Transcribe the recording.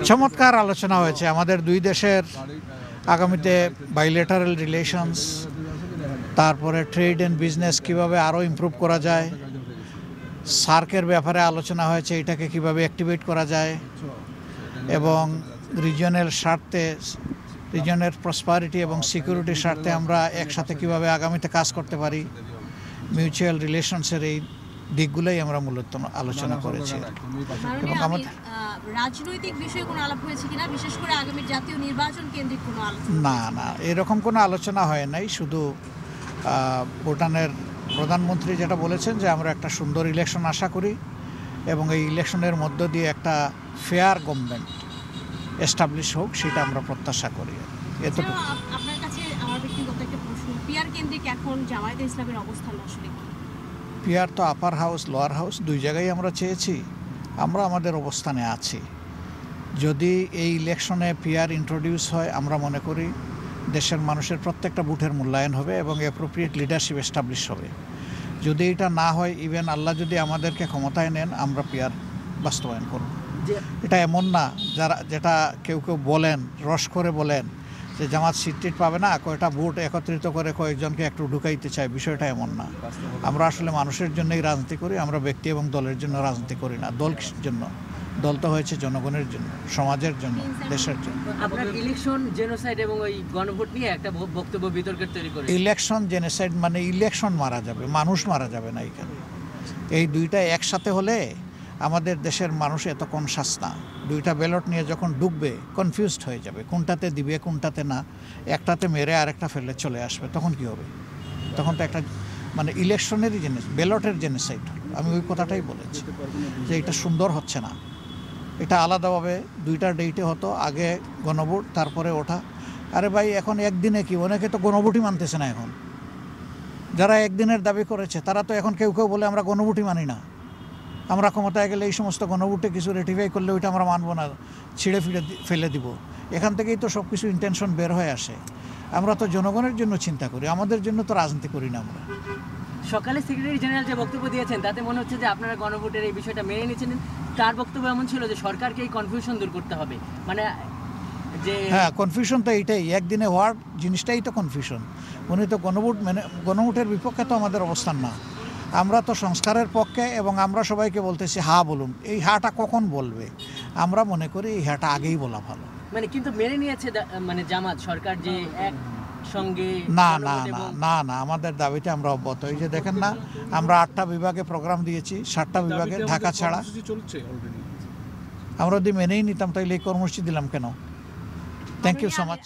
চমৎকার আলোচনা হয়েছে আমাদের দুই দেশের আগামীতে বাইলেটারাল রিলেশনস, তারপরে ট্রেড অ্যান্ড বিজনেস কীভাবে আরও ইমপ্রুভ করা যায়, সার্কের ব্যাপারে আলোচনা হয়েছে এটাকে কিভাবে অ্যাক্টিভেট করা যায় এবং রিজিয়নের স্বার্থে, রিজিয়নের প্রসপারিটি এবং সিকিউরিটির স্বার্থে আমরা একসাথে কিভাবে আগামীতে কাজ করতে পারি, মিউচুয়াল রিলেশনসের এই দিকগুলোই আমরা মূলত আলোচনা করেছি। এবং আমাদের রাজনৈতিক বিষয়ে কোনো আলাপ হয়েছে কিনা, বিশেষ করে আগামী জাতীয় নির্বাচন কেন্দ্রিক কোনো আলোচনা? না, এরকম কোনো আলোচনা হয় নাই। শুধু ভুটানের প্রধানমন্ত্রী যেটা বলেছেন যে আমরা একটা সুন্দর ইলেকশন আশা করি এবং এই ইলেকশনের মধ্য দিয়ে একটা ফেয়ার গভর্নমেন্ট এস্টাবলিশ হোক, সেটা আমরা প্রত্যাশা করি। এতটুকু। আপনার কাছে আমার ব্যক্তিগত একটা প্রশ্ন, পিআর কেন্দ্রিক এখন জামায়াতে ইসলামের অবস্থান আসলে কি? পিআর তো আপার হাউস, লোয়ার হাউস দুই জায়গায় আমরা চেয়েছি, আমরা আমাদের অবস্থানে আছি। যদি এই ইলেকশনে পিআর ইন্ট্রোডিউস হয়, আমরা মনে করি দেশের মানুষের প্রত্যেকটা বুথের মূল্যায়ন হবে এবং অ্যাপ্রোপ্রিয়েট লিডারশিপ এস্টাবলিশ হবে। যদি এটা না হয়, ইভেন আল্লাহ যদি আমাদেরকে ক্ষমতায় নেন, আমরা পিআর বাস্তবায়ন করব। এটা এমন না যেটা কেউ বলেন, রস করে বলেন যে জামাত সিট পাবে না, কয়টা ভোট একত্রিত করে কয়েকজনকে একটু ঢুকাইতে চায়, বিষয়টা এমন না। আমরা আসলে মানুষের জন্যই রাজনীতি করি, আমরা ব্যক্তি এবং দলের জন্য রাজনীতি করি না। দল জন্য, দল তো হয়েছে জনগণের জন্য, সমাজের জন্য, দেশের জন্য। আপনার ইলেকশন জেনোসাইড এবং ওই গণভোট নিয়ে একটা বক্তব্য বিতর্কের তৈরি করে। ইলেকশন জেনোসাইড মানে ইলেকশন মারা যাবে, মানুষ মারা যাবে না এখানে। এই দুইটা একসাথে হলে আমাদের দেশের মানুষ এত কনসাস না। দুইটা ব্যালট নিয়ে যখন ঢুকবে কনফিউজড হয়ে যাবে, কোনটাতে দিবে কোনটাতে না, একটাতে মেরে আরেকটা ফেলে চলে আসবে, তখন কি হবে? তখন তো একটা মানে ইলেকশনেরই জিনিস, ব্যালটের জেনোসাইড হলো। আমি ওই কথাটাই বলেছি যে এটা সুন্দর হচ্ছে না। এটা আলাদাভাবে দুইটা ডেটে হতো, আগে গণভোট তারপরে ওঠা। আরে ভাই, এখন একদিনে কি, অনেকে তো গণভোটই মানতেছে না। এখন যারা একদিনের দাবি করেছে তারা তো এখন কেউ বলে আমরা গণভোটই মানি না, আমরা ক্ষমতায় গেলে এই সমস্ত গণভোটে কিছু রেটিফাই করলে ওইটা আমরা মানবো না, ছিঁড়ে ফেলে দিব। এখান থেকেই তো সব কিছু ইন্টেনশন বের হয়ে আসে। আমরা তো জনগণের জন্য চিন্তা করি, আমাদের জন্য তো রাজনীতি করি না আমরা। সকালে সেক্রেটারি জেনারেল যে বক্তব্য দিয়েছেন তাতে মনে হচ্ছে যে আপনারা গণভোটের এই বিষয়টা মেনে নিচ্ছেন। তার বক্তব্য এমন ছিল যে সরকারকে এই কনফিউশন দূর করতে হবে, মানে যে হ্যাঁ, কনফিউশন তো এইটাই, একদিনে হওয়ার জিনিসটাই তো কনফিউশন। উনি তো গণভোটের বিপক্ষে তো আমাদের অবস্থান না, আমরা তো সংস্কারের পক্ষে এবং আমরা সবাইকে বলতেছি হা বলুন। এই হাটা কখন বলবে? আমরা মনে করি এই হাটা আগেই বলা ভালো। মানে কিন্তু মেনে নিয়েছে মানে জামাত সরকার যে এক সঙ্গে না, আমাদের দাবিতে আমরা অব্যাহত। এই যে দেখেন না, আমরা 8টা বিভাগে প্রোগ্রাম দিয়েছি, 7টা বিভাগে ঢাকা ছাড়া। আমরা যদি মেনেই নিতাম তাহলে এই কর্মসূচি দিলাম কেন? Thank you so much.